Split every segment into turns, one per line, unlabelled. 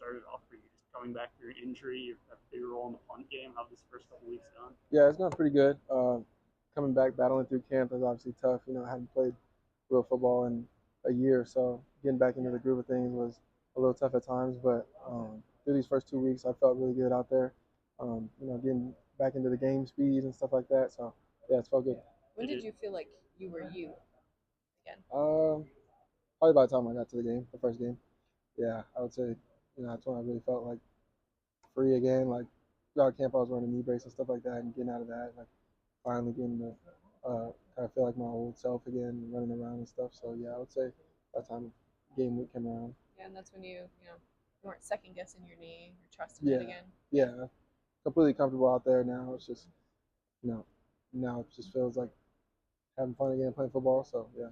started off for you? Just coming back from your injury, you have a big role in the punt game. How this first couple weeks gone?
Yeah, it's going pretty good. Coming back, battling through camp is obviously tough. I hadn't played real football in a year, so getting back into the groove of things was a little tough at times. But through these first 2 weeks, I felt really good out there. Getting back into the game speed and stuff like that. So yeah, it's felt good.
When did you feel like you were you again?
Probably by the time I got to the first game. Yeah, I would say that's when I really felt like free again. Like throughout camp, I was wearing a knee brace and stuff like that, and getting out of that, like finally getting to kind of feel like my old self again, running around and stuff. So yeah, I would say by the time game week came around.
Yeah, and that's when you weren't second guessing your knee, you're trusting
Yeah,
it again.
yeah, completely comfortable out there now. It's just you know now it just feels like having fun again playing football. So yeah.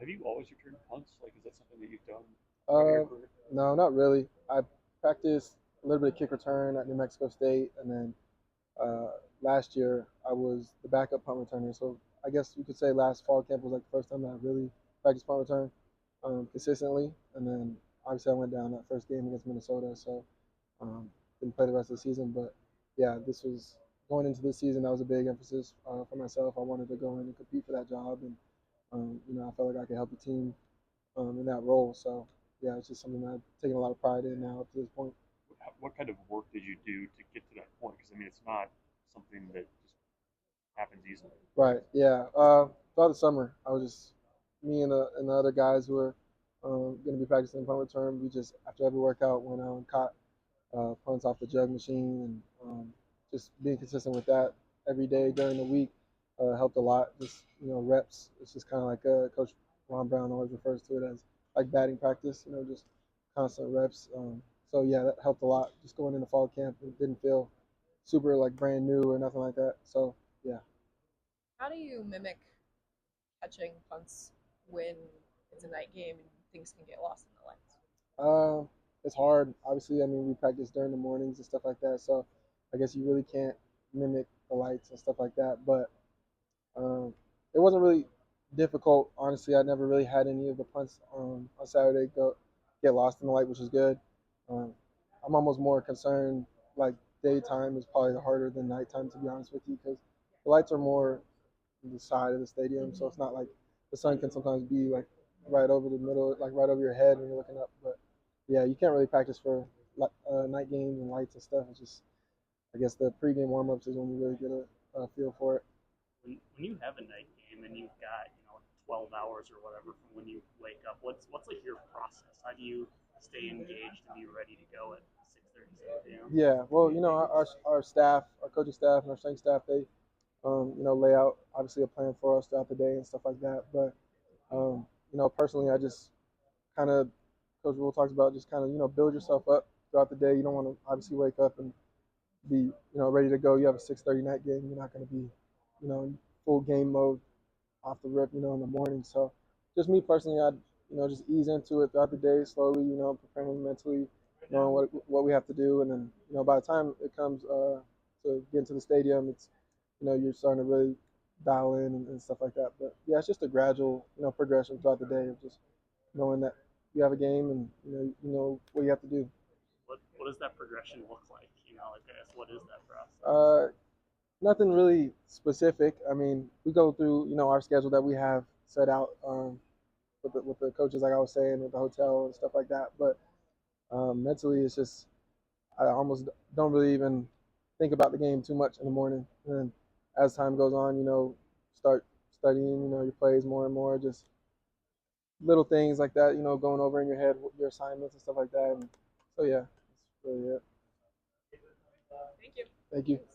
Have you always returned punts? Like, is that something that you've done throughout
Uh,
your career?
no, not really. I practiced a little bit of kick return at New Mexico State, and then last year I was the backup punt returner. So I guess you could say last fall camp was like the first time that I really practiced punt return consistently. And then obviously I went down that first game against Minnesota, so didn't play the rest of the season. But yeah, this was going into this season. That was a big emphasis for myself. I wanted to go in and compete for that job, and I felt like I could help the team in that role. So yeah, it's just something that I've taken a lot of pride in now up to this point.
What kind of work did you do to get to that point? Because I mean, it's not something that just happens easily.
Right. Yeah. Throughout the summer, I was just me and the other guys who were going to be practicing punt return. We just after every workout went out and caught punts off the jug machine, and just being consistent with that every day during the week helped a lot. Just reps. It's just kind of like Coach Ron Brown always refers to it as like batting practice. Just constant reps. So yeah, that helped a lot. Just going into fall camp, it didn't feel super like brand new or nothing like that. So yeah.
How do you mimic catching punts when it's a night game and things can get lost in the lights?
Uh, it's hard. Obviously, I mean, we practice during the mornings and stuff like that. So I guess you really can't mimic the lights and stuff like that. But it wasn't really difficult. Honestly, I never really had any of the punts on Saturday go get lost in the light, which is good. Um, I'm almost more concerned like daytime is probably harder than nighttime, to be honest with you, because the lights are more on the side of the stadium, so it's not like the sun can sometimes be like right over the middle, like right over your head when you're looking up. But yeah, you can't really practice for night games and lights and stuff. It's just I guess the pregame warm-ups is when you really get a feel for it.
When you have a night game and you've got 12 hours or whatever from when you wake up, what's like your process? How do you stay engaged and be ready to go at 6:30 a.m.?
Yeah, well, our staff, our coaching staff, and our strength staff, they lay out obviously a plan for us throughout the day and stuff like that. But personally, I just kind of Coach Rule talks about just kind of build yourself up throughout the day. You don't want to obviously wake up and be ready to go. You have a 6:30 night game. You're not going to be in full game mode off the rip in the morning. So just me personally, I'd just ease into it throughout the day slowly. Preparing mentally, knowing what we have to do, and then by the time it comes to get into the stadium, it's you're starting to really dial in and stuff like that. But yeah, it's just a gradual progression throughout the day of just knowing that you have a game and what you have to do.
What does that progression look like? Like I guess what is that process?
Nothing really specific. I mean, we go through our schedule that we have set out with the coaches, like I was saying, with the hotel and stuff like that. But mentally, it's just I almost don't really even think about the game too much in the morning. And then as time goes on, start studying, your plays more and more, just little things like that, going over in your head your assignments and stuff like that. And so yeah, that's really it.
Thank you.
Thank you.